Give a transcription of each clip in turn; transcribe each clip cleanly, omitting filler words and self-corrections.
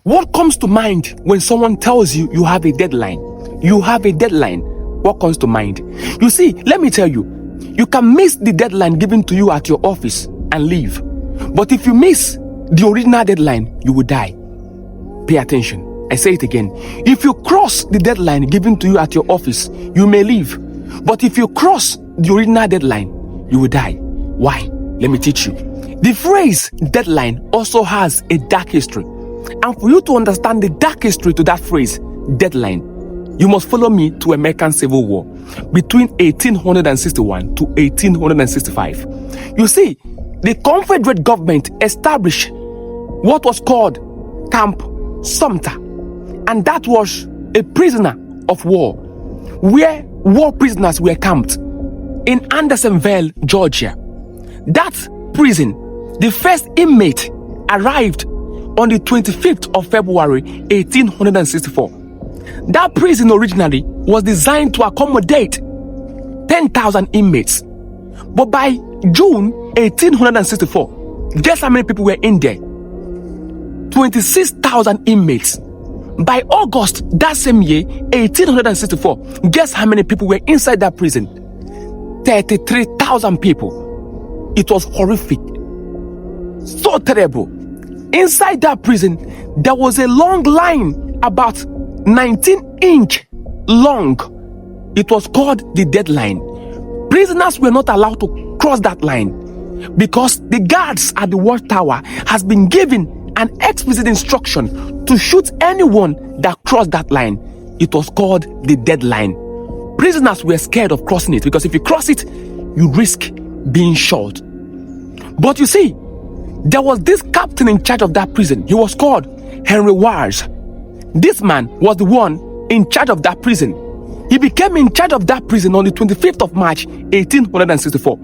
What comes to mind when someone tells you you have a deadline? You have a deadline. What comes to mind? You see, let me tell you, you can miss the deadline given to you at your office and leave. But if you miss the original deadline, you will die. Pay attention. I say it again. If you cross the deadline given to you at your office, you may leave. But if you cross the original deadline, you will die. Why? Let me teach you. The phrase deadline also has a dark history. And for you to understand the dark history to that phrase, deadline, you must follow me to American Civil War between 1861 to 1865. You see, the Confederate government established what was called Camp Sumter, and that was a prisoner of war, where war prisoners were camped in Andersonville, Georgia. That prison, the first inmate arrived on the 25th of February 1864. That prison originally was designed to accommodate 10,000 inmates. But by June 1864, guess how many people were in there? 26,000 inmates. By August that same year, 1864, guess how many people were inside that prison? 33,000 people. It was horrific. So terrible. Inside that prison, there was a long line, about 19-inch long. It was called the deadline. Prisoners were not allowed to cross that line because the guards at the watchtower has been given an explicit instruction to shoot anyone that crossed that line. It was called the deadline. Prisoners were scared of crossing it because if you cross it, you risk being shot. But you see, there was this captain in charge of that prison. He was called Henry Wise. This man was the one in charge of that prison. He became in charge of that prison on the 25th of March 1864.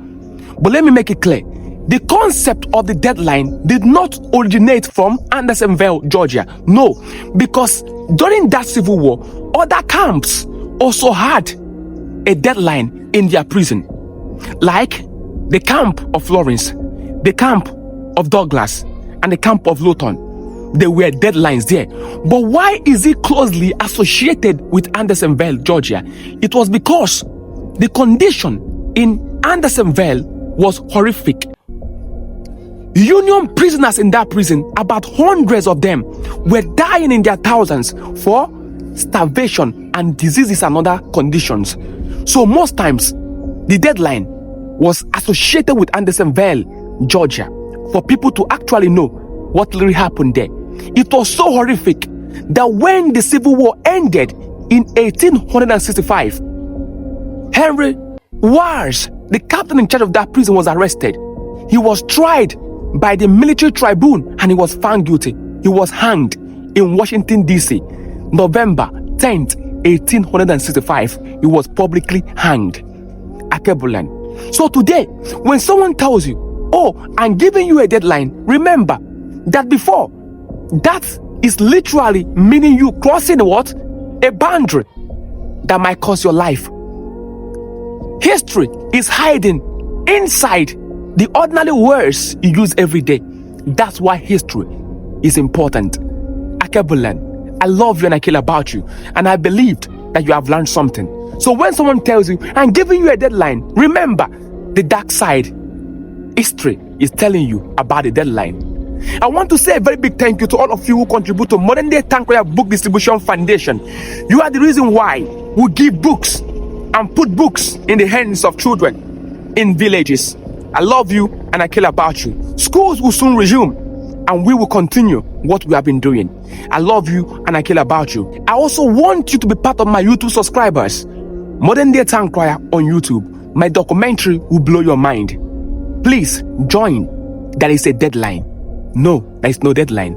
But let me make it clear. The concept of the deadline did not originate from Andersonville, Georgia. No, because during that Civil War, other camps also had a deadline in their prison. Like the camp of Lawrence, the camp of Douglas, and the camp of Lawton. There were deadlines there. But why is it closely associated with Andersonville, Georgia? It was because the condition in Andersonville was horrific. Union prisoners in that prison, about hundreds of them, were dying in their thousands for starvation and diseases and other conditions. So most times, the deadline was associated with Andersonville, Georgia, for people to actually know what really happened there. It was so horrific that when the Civil War ended in 1865, Henry Wise, the captain in charge of that prison, was arrested. He was tried by the military tribune and he was found guilty. He was hanged in Washington, D.C. November 10th, 1865. He was publicly hanged. Akebulan. So today, when someone tells you, oh, I'm giving you a deadline, remember that before, that is literally meaning you crossing what? A boundary that might cost your life. History is hiding inside the ordinary words you use every day. That's why history is important. Akebulan, I love you and I care about you. And I believed that you have learned something. So when someone tells you, I'm giving you a deadline, remember the dark side. History is telling you about the deadline. I want to say a very big thank you to all of you who contribute to Modern Day Tankwaya Book Distribution Foundation. You are the reason why we give books and put books in the hands of children in villages. I love you and I care about you. Schools will soon resume and we will continue what we have been doing. I love you and I care about you. I also want you to be part of my YouTube subscribers. Modern Day Tankwaya on YouTube. My documentary will blow your mind. Please join. There is a deadline. No, there is no deadline.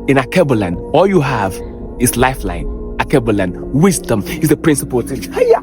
In Akebulan, all you have is lifeline. Akebulan, wisdom is the principal thing. Hiya!